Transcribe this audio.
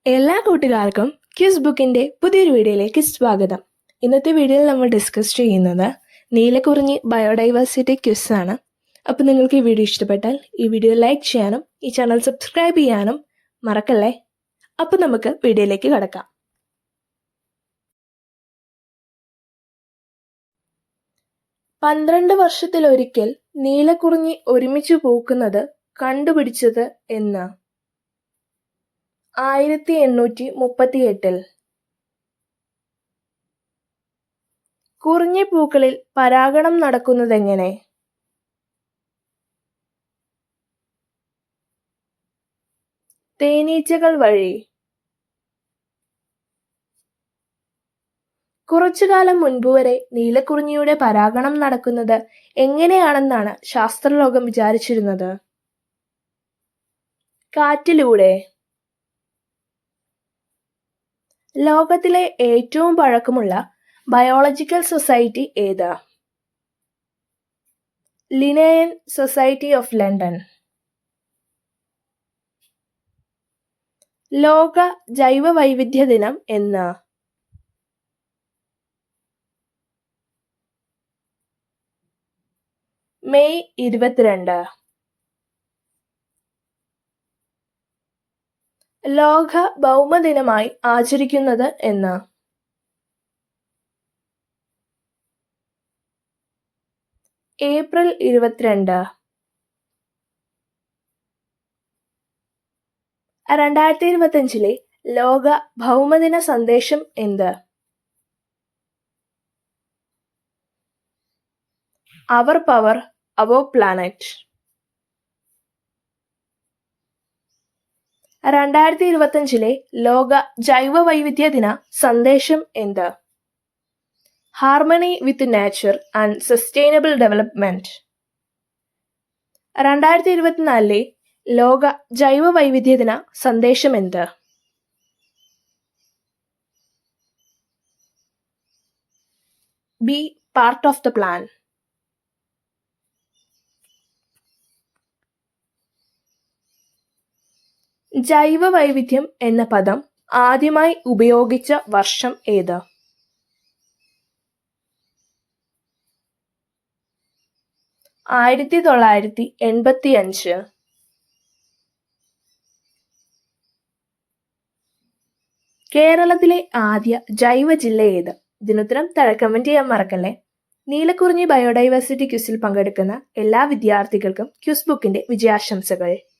എല്ലാ കൂട്ടുകാർക്കും ക്വിസ് ബുക്കിന്റെ പുതിയൊരു വീഡിയോയിലേക്ക് സ്വാഗതം. ഇന്നത്തെ വീഡിയോയിൽ നമ്മൾ ഡിസ്കസ് ചെയ്യുന്നത് നീലക്കുറിഞ്ഞി ബയോഡൈവേഴ്സിറ്റി ക്വിസ് ആണ്. അപ്പോൾ നിങ്ങൾക്ക് ഈ വീഡിയോ ഇഷ്ടപ്പെട്ടാൽ ഈ വീഡിയോ ലൈക്ക് ചെയ്യാനും ഈ ചാനൽ സബ്സ്ക്രൈബ് ചെയ്യാനും മറക്കല്ലേ. അപ്പോൾ നമുക്ക് വീഡിയോയിലേക്ക് കടക്കാം. പന്ത്രണ്ട് വർഷത്തിലൊരിക്കൽ നീലക്കുറിഞ്ഞി ഒരുമിച്ച് പൂക്കുന്നത് കണ്ടുപിടിച്ചത് എന്ന്? 1838. കുറിഞ്ഞിപ്പൂക്കളിൽ പരാഗണം നടക്കുന്നതെങ്ങനെ? തേനീച്ചകൾ വഴി. കുറച്ചുകാലം മുൻപ് വരെ നീലക്കുറിഞ്ഞിയുടെ പരാഗണം നടക്കുന്നത് എങ്ങനെയാണെന്നാണ് ശാസ്ത്രലോകം വിചാരിച്ചിരുന്നത്? കാറ്റിലൂടെ. ലോകത്തിലെ ഏറ്റവും പഴക്കമുള്ള ബയോളജിക്കൽ സൊസൈറ്റി ഏത്? ലിനേയൻ സൊസൈറ്റി ഓഫ് ലണ്ടൻ. ലോക ജൈവ വൈവിധ്യ ദിനം എന്ന്? മെയ് 22. ലോക ഭൗമദിനമായി ആചരിക്കുന്നത് എന്ന്? ഏപ്രിൽ 22. 2025 ലോക ഭൗമദിന സന്ദേശം എന്ത്? അവർ പവർ അവർ പ്ലാനറ്റ്. 2025 ലോക ജൈവ വൈവിധ്യ ദിന സന്ദേശം എന്ത്? Harmony with nature and sustainable development. 2024 ലോക ജൈവ വൈവിധ്യ ദിന സന്ദേശം എന്ത്? B part of the plan. ജൈവ വൈവിധ്യം എന്ന പദം ആദ്യമായി ഉപയോഗിച്ച വർഷം ഏത്? 1985. കേരളത്തിലെ ആദ്യ ജൈവ ജില്ല ഏത്? ഇതിനുത്തരം താഴെ കമന്റ് ചെയ്യാൻ മറക്കല്ലേ. നീലക്കുറിഞ്ഞി ബയോഡൈവേഴ്സിറ്റി ക്വിസിൽ പങ്കെടുക്കുന്ന എല്ലാ വിദ്യാർത്ഥികൾക്കും ക്വിസ് ബുക്കിന്റെ വിജയാശംസകൾ.